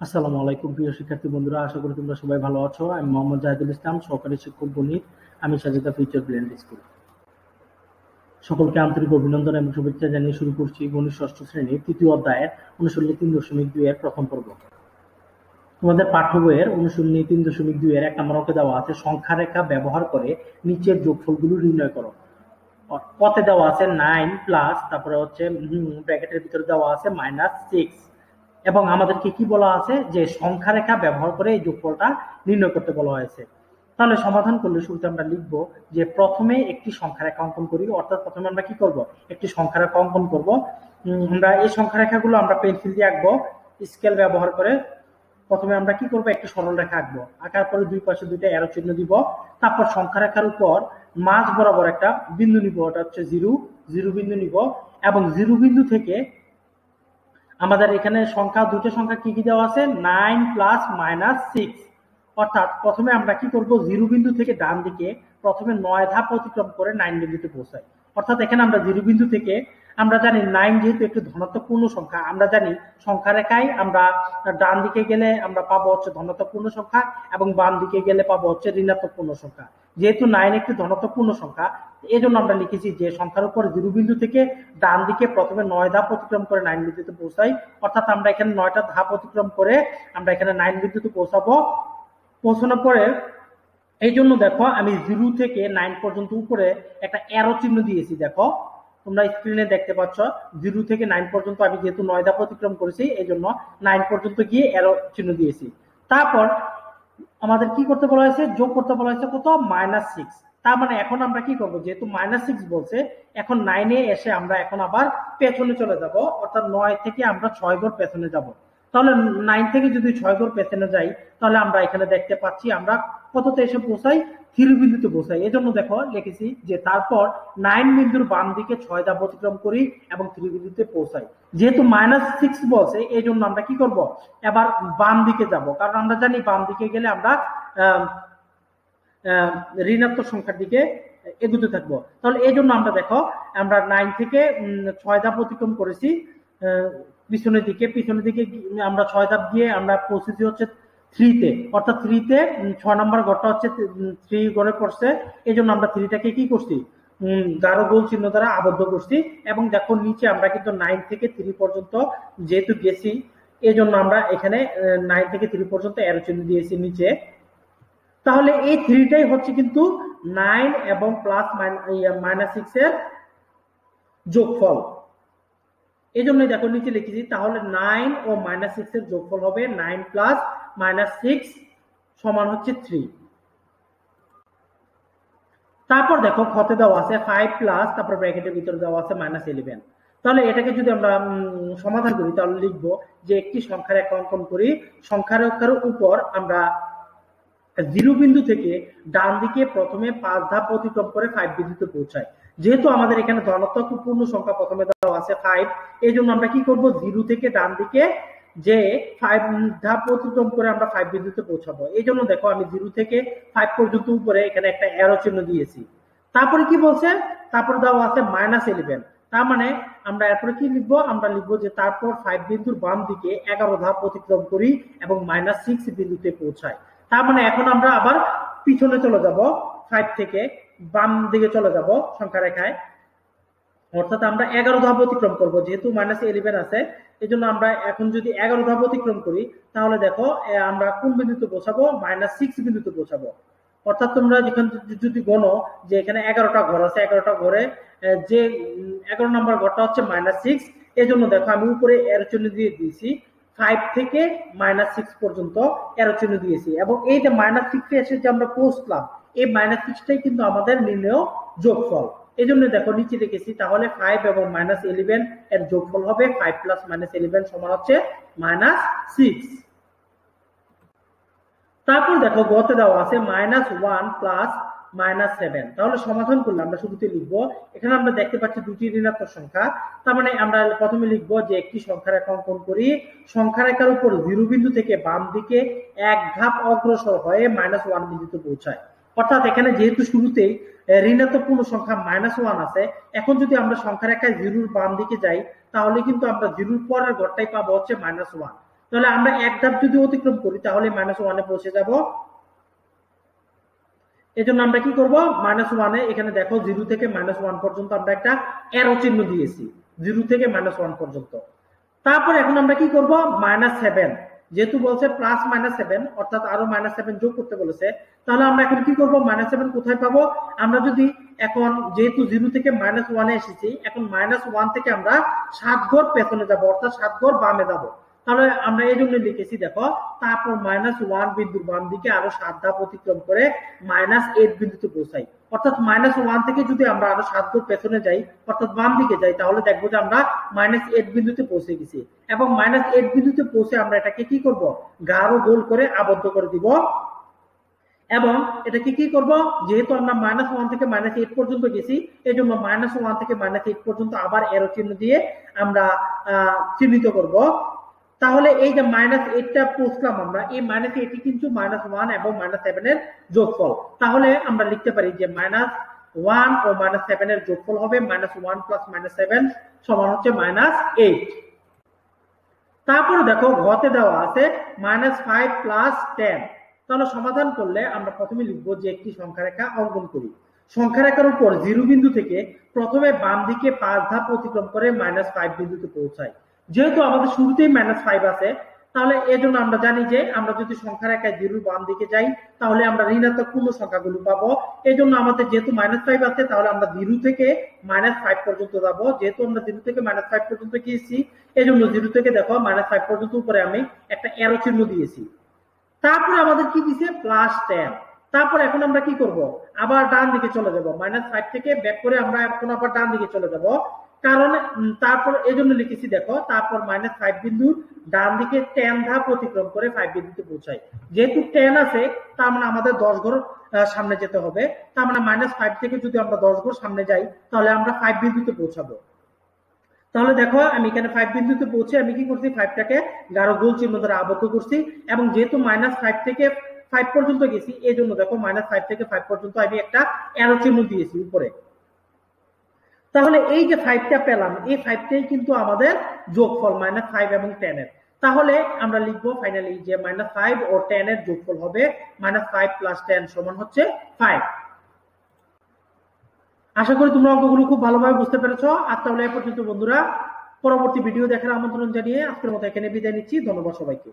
আসসালামু আলাইকুম প্রিয় শিক্ষার্থী বন্ধুরা, আশা করি তোমরা সবাই ভালো আছো। আমি মোহাম্মদ জাহিদুল ইসলাম, সহকারী শিক্ষক গণিত। আমি সাজিদা ফিউচার ব্লেন্ড স্কুল। সকলকে আন্তরিক অভিনন্দন এবং শুভেচ্ছা জানিয়ে শুরু করছি গণিত ষষ্ঠ শ্রেণীর তৃতীয় অধ্যায়ের অনুশীলনী 3.2 এর প্রথম পর্ব। তোমাদের পাঠ্য বইয়ের অনুশীলনী 3.2 এর 1 নম্বর অঙ্কে দেওয়া আছে সংখ্যা রেখা ব্যবহার করে নিচের যোগফলগুলো নির্ণয় করো। পথে দেওয়া আছে 9 প্লাস, তারপরে হচ্ছে ব্র্যাকেটের ভিতরে দেওয়া আছে -6, এবং আমাদেরকে কি বলা আছে যে সংখ্যা রেখা ব্যবহার করে এই যোগফলটা নির্ণয় করতে বলা হয়েছে। তাহলে সমাধান করলে শুরুতে আমরা লিখব যে প্রথমে একটি সংখ্যা রেখা অঙ্কন করি, অর্থাৎ প্রথমে আমরা কি করব, একটি সংখ্যা রেখা অঙ্কন করব। আমরা এই সংখ্যা রেখাগুলো আমরা পেন্সিল দিয়ে আঁকবো স্কেল ব্যবহার করে। প্রথমে আমরা কি করব, একটি সরল রেখা আঁকবো, আঁকার পরে দুই পাশে দুইটা অ্যারো চিহ্ন দিব। তারপর সংখ্যা রেখার উপর মাঝ বরাবর একটা বিন্দু নিব, ওটা হচ্ছে জিরো বিন্দু নিব, এবং জিরো বিন্দু থেকে আমাদের এখানে দুটো সংখ্যা কি কি দেওয়া আছে, 9 প্লাস -6। অর্থাৎ প্রথমে আমরা কি করব, জিরো বিন্দু থেকে ডান দিকে প্রথমে 9 ধাপ অতিক্রম করে 9 বিন্দুতে পৌঁছাই। অর্থাৎ এখানে আমরা জিরো বিন্দু থেকে, আমরা জানি 9 যেহেতু একটি ধনাত্মক পূর্ণ সংখ্যা, আমরা জানি সংখ্যা রেখায় আমরা ডান দিকে গেলে আমরা পাবো হচ্ছে ধনাত্মক পূর্ণ সংখ্যা, এবং বাম দিকে গেলে পাবো হচ্ছে ঋণাত্মক পূর্ণ সংখ্যা। যেহেতু 9 একটি ধনাত্মক পূর্ণ সংখ্যা, এই জন্য আমরা লিখেছি যে সংখ্যার উপর জিরো বিন্দু থেকে ডান দিকে প্রথমে 9 ধাপ অতিক্রম করে 9 বিন্দুতে পৌঁছাই। অর্থাৎ আমরা এখানে 9টা ধাপ অতিক্রম করে আমরা এখানে 9 বিন্দুতে পৌঁছাবো। পৌঁছানোর পরে এই জন্য দেখো আমি 0 থেকে 9 পর্যন্ত উপরে একটা অ্যারো চিহ্ন দিয়েছি। দেখো তোমরা স্ক্রিনে দেখতে পাচ্ছ, 0 থেকে 9 পর্যন্ত আমি যেহেতু 9 ধাপ অতিক্রম করেছি, এই জন্য 9 পর্যন্ত গিয়ে অ্যারো চিহ্ন দিয়েছি। তারপর আমাদের কি করতে বলা হয়েছে, যোগ করতে বলা হয়েছে কত, -6। তার মানে এখন আমরা কি করব, যেহেতু -6 বলছে, এখন 9-এ এসে আমরা এখন আবার পেছনে চলে যাব, অর্থাৎ 9 থেকে আমরা 6 ঘর পেছনে যাব। তাহলে 9 থেকে যদি 6 ঘর পেছনে যাই, তাহলে আমরা এখানে দেখতে পাচ্ছি আমরা কততে এসে পৌঁছাই, 3 বিন্দুতে পৌঁছাই। এই জন্য দেখো লিখেছি যে তারপর 9 বিন্দুর বাম দিকে 6 ধাপ অতিক্রম করি এবং 3 বিন্দুতে পৌঁছাই। যেহেতু -6 বলছে, এই জন্য আমরা কি করব, এবার বাম দিকে যাব, কারণ আমরা জানি বাম দিকে গেলে আমরা ঋণাত্মক সংখ্যার দিকে এগুতে থাকবো। তাহলে এই জন্য আমরা দেখো আমরা 9 থেকে 6 ধাপ অতিক্রম করেছি পিছনের দিকে আমরা 6 ধাপ গিয়ে আমরা পৌঁছেছি হচ্ছে 3-তে, অর্থাৎ 3-তে 6 নম্বর ঘরটা হচ্ছে 3 ঘরে পড়ছে। এই জন্য আমরা 3টাকে কি করছি, গাঢ় গোল চিহ্ন দ্বারা আবদ্ধ করছি। এবং দেখো নিচে আমরা কিন্তু 9 থেকে 3 পর্যন্ত যেহেতু গেছি, এই জন্য আমরা এখানে 9 থেকে 3 পর্যন্ত অ্যারো চিহ্ন দিয়েছি নিচে। তাহলে এই 3টাই হচ্ছে কিন্তু 9 এবং প্লাস -6 এর যোগফল। এই জন্যই দেখো নিচে লিখেছি, তাহলে 9 ও -6 এর যোগফল হবে 9 প্লাস -6 সমান হচ্ছে 3। তারপর দেখো ক্ষতে দেওয়া আছে 5 প্লাস, তারপর ব্র্যাকেটের ভিতরে দেওয়া আছে -11। তাহলে এটাকে যদি আমরা সমাধান করি, তাহলে লিখবো যে একটি সংখ্যা রেখা অঙ্কন করি, সংখ্যা রেখার উপর আমরা 0 বিন্দু থেকে ডান দিকে প্রথমে 5 ধাপ অতিক্রম করে 5 বিন্দুতে পৌঁছায়। যেহেতু আমাদের এখানে ধনাত্মক পূর্ণ সংখ্যা প্রথমে দেওয়া আছে 5, এই জন্য আমরা কি করব, 0 থেকে ডান দিকে যে 5 ধাপ অতিক্রম করে আমরা 5 বিন্দুতে পৌঁছাবো। এই জন্য দেখো আমি 0 থেকে 5 পর্যন্ত উপরে এখানে একটা অ্যারো চিহ্ন দিয়েছি। তারপরে কি বলছে, তারপর দেওয়া আছে -11। তার মানে আমরা এরপরে কি লিখবো, আমরা লিখবো যে তারপর 5 বিন্দুর বাম দিকে 11 ধাপ অতিক্রম করি এবং -6 বিন্দুতে পৌঁছায়। তার মানে এখন আমরা আবার পিছনে চলে যাব, 5 থেকে বাম দিকে চলে যাব সংখ্যা রেখায়, অর্থাৎ আমরা 11 ধাপ অতিক্রম করব। যেহেতু -11 আছে, এই জন্য আমরা এখন যদি 11 ধাপ অতিক্রম করি, তাহলে দেখো আমরা কোন বিন্দুতে পৌঁছাবো, -6 বিন্দুতে পৌঁছাবো। অর্থাৎ তোমরা যেখানে যদি গণো যে এখানে 11টা ঘর আছে, 11টা ঘরে যে 11 নম্বর ঘরটা হচ্ছে -6, এই জন্য দেখো আমি উপরে এর চিহ্ন দিয়ে দিয়েছি, 5 থেকে -6 পর্যন্ত এরো চিহ্ন দিয়েছি। এবং এই যে -6 এসে যে আমরা পৌঁছলাম, এই -6টাই কিন্তু আমাদের নির্ণেয় যোগফল। এই জন্য দেখো নিচে লিখেছি, তাহলে 5 এবং -11 এর যোগফল হবে 5 প্লাস -11 সমান হচ্ছে -6। তারপর দেখো গতে দেওয়া আছে -1 প্লাস -7। তাহলে সমাধান করলে আমরা শুরুতে লিখবো, এখানে আমরা দেখতে পাচ্ছি দুটি ঋণাত্মক সংখ্যা। তার মানে আমরা প্রথমে লিখবো যে একটি সংখ্যা রেখা অঙ্কন করি, সংখ্যা রেখার উপর 0 বিন্দু থেকে বাম দিকে এক ধাপ অগ্রসর হয়ে -1 বিন্দুতে পৌঁছায়। অর্থাৎ এখানে যেহেতু শুরুতেই ঋণাত্মক পূর্ণ সংখ্যা -1 আছে, এখন যদি আমরা সংখ্যা রেখায় 0-র বাম দিকে যাই, তাহলে কিন্তু আমরা 0-র পরের ঘরটাই পাবো হচ্ছে -1। তাহলে আমরা এক ধাপ যদি অতিক্রম করি তাহলে -1 পৌঁছে যাব। এজন্য আমরা কি করব, -1 এখানে দেখো 0 থেকে -1 পর্যন্ত আমরা একটা অ্যারো চিহ্ন দিয়েছি, 0 থেকে -1 পর্যন্ত। তারপর এখন আমরা কি করব, -7, যেহেতু বলছে +-7 অর্থাৎ আরো -7 যোগ করতে বলেছে, তাহলে আমরা এখন কি করব, -7 কোথায় পাবো, আমরা যদি এখন যেহেতু 0 থেকে -1 এসেছি, এখন -1 থেকে আমরা 7 ঘর পেছনে যাব, অর্থাৎ 7 ঘর বামে যাব। তাহলে আমরা এই জন্য লিখেছি দেখো, তারপর -1 বিন্দুর বাম দিকে আরো 7 ধাপ অতিক্রম করে -8 বিন্দুতে পৌঁছাই। অর্থাৎ -1 থেকে যদি আমরা আরো 7 ঘর পেছনে যাই, অর্থাৎ বাম দিকে যাই, তাহলে দেখবো যে আমরা -8 বিন্দুতে পৌঁছে গেছি। এবং -8 বিন্দুতে পৌঁছে আমরা এটাকে কি করব, গাঢ় গোল করে আবদ্ধ করে দিব। এবং এটাকে কি করব, যেহেতু আমরা -1 থেকে -8 পর্যন্ত গেছি, এই জন্য -1 থেকে -8 পর্যন্ত আবার এরো চিহ্ন দিয়ে আমরা চিহ্নিত করব। তাহলে এই যে -8টা পৌঁছলাম আমরা, এই -8টি কিন্তু -1 এবং -7 এর যোগফল। তাহলে আমরা লিখতে পারি যে -1 ও -7 এর যোগফল হবে -1 + -7 সমান হচ্ছে -8। তারপরে দেখো ঘতে দেওয়া আছে -5 + 10। তাহলে সমাধান করলে আমরা প্রথমে লিখব যে একটি সংখ্যা রেখা অঙ্কন করি। সংখ্যা রেখার উপর 0 বিন্দু থেকে প্রথমে বাম দিকে 5 ধাপ অতিক্রম করে -5 বিন্দুতে পৌঁছাই। যেহেতু আমাদের শুরুতেই -5 আছে, তাহলে এজন্য আমরা জানি যে আমরা যদি সংখ্যা রেখায় 0 বাম দিকে যাই, তাহলে আমরা ঋণাত্মক পূর্ণ সংখ্যাগুলো পাবো। এজন্য আমাদের যেহেতু -5 আছে, তাহলে আমরা 0 থেকে -5 পর্যন্ত যাব। যেহেতু আমরা 0 থেকে -5 পর্যন্ত গিয়েছি, এজন্য 0 থেকে দেখো -5 পর্যন্ত উপরে আমি একটা অ্যারো চিহ্ন দিয়েছি। তারপরে আমাদের কি দিছে, +10। তারপর এখন আমরা কি করব, আবার ডান দিকে চলে যাব, -5 থেকে ব্যাক করে আমরা এখন আবার ডান দিকে চলে যাব। কারণ তারপর এই জন্য লিখেছি দেখো, তারপর -5 বিন্দুর ডান দিকে 10 ধাপ অতিক্রম করে 5 বিন্দুতে পৌঁছাই। যেহেতু 10 আছে, তার মানে আমাদের 10 ঘর সামনে যেতে হবে। তার মানে -5 থেকে যদি আমরা 10 ঘর সামনে যাই, তাহলে আমরা 5 বিন্দুতে পৌঁছাবো। তাহলে দেখো আমি এখানে 5 বিন্দুতে পৌঁছে আমি কি করছি, 5টাকে গাঢ় গোল চিহ্ন দ্বারা আবদ্ধ করছি। এবং যেহেতু -5 থেকে 5 পর্যন্ত গেছি, এই জন্য দেখো -5 থেকে 5 পর্যন্ত আমি একটা অ্যারো চিহ্ন দিয়েছি উপরে। তাহলে এই যে 5টা পেলাম, এই 5টাই কিন্তু আমাদের যোগফল -5 এবং 10 এর। তাহলে আমরা লিখবো ফাইনালি যে -5 ও 10 এর যোগফল হবে -5 + 10 সমান হচ্ছে 5। আশা করি তোমরা অঙ্কগুলো খুব ভালোভাবে বুঝতে পেরেছো। আর তাহলে এ পর্যন্ত বন্ধুরা, পরবর্তী ভিডিও দেখার আমন্ত্রণ জানিয়ে আজকের মতো এখানে বিদায় নিচ্ছি। ধন্যবাদ সবাইকে।